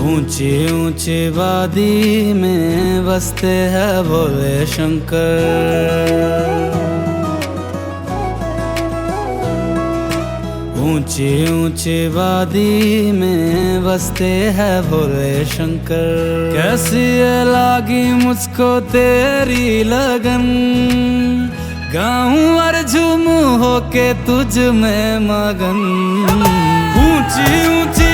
ऊंची ऊंची वादी में बसते हैं भोले शंकर। ऊंची ऊंची वादी में बसते हैं भोले शंकर। कैसी है लागी मुझको तेरी लगन, गाऊं और झूमूं होके तुझ में मगन। ऊंची ऊंची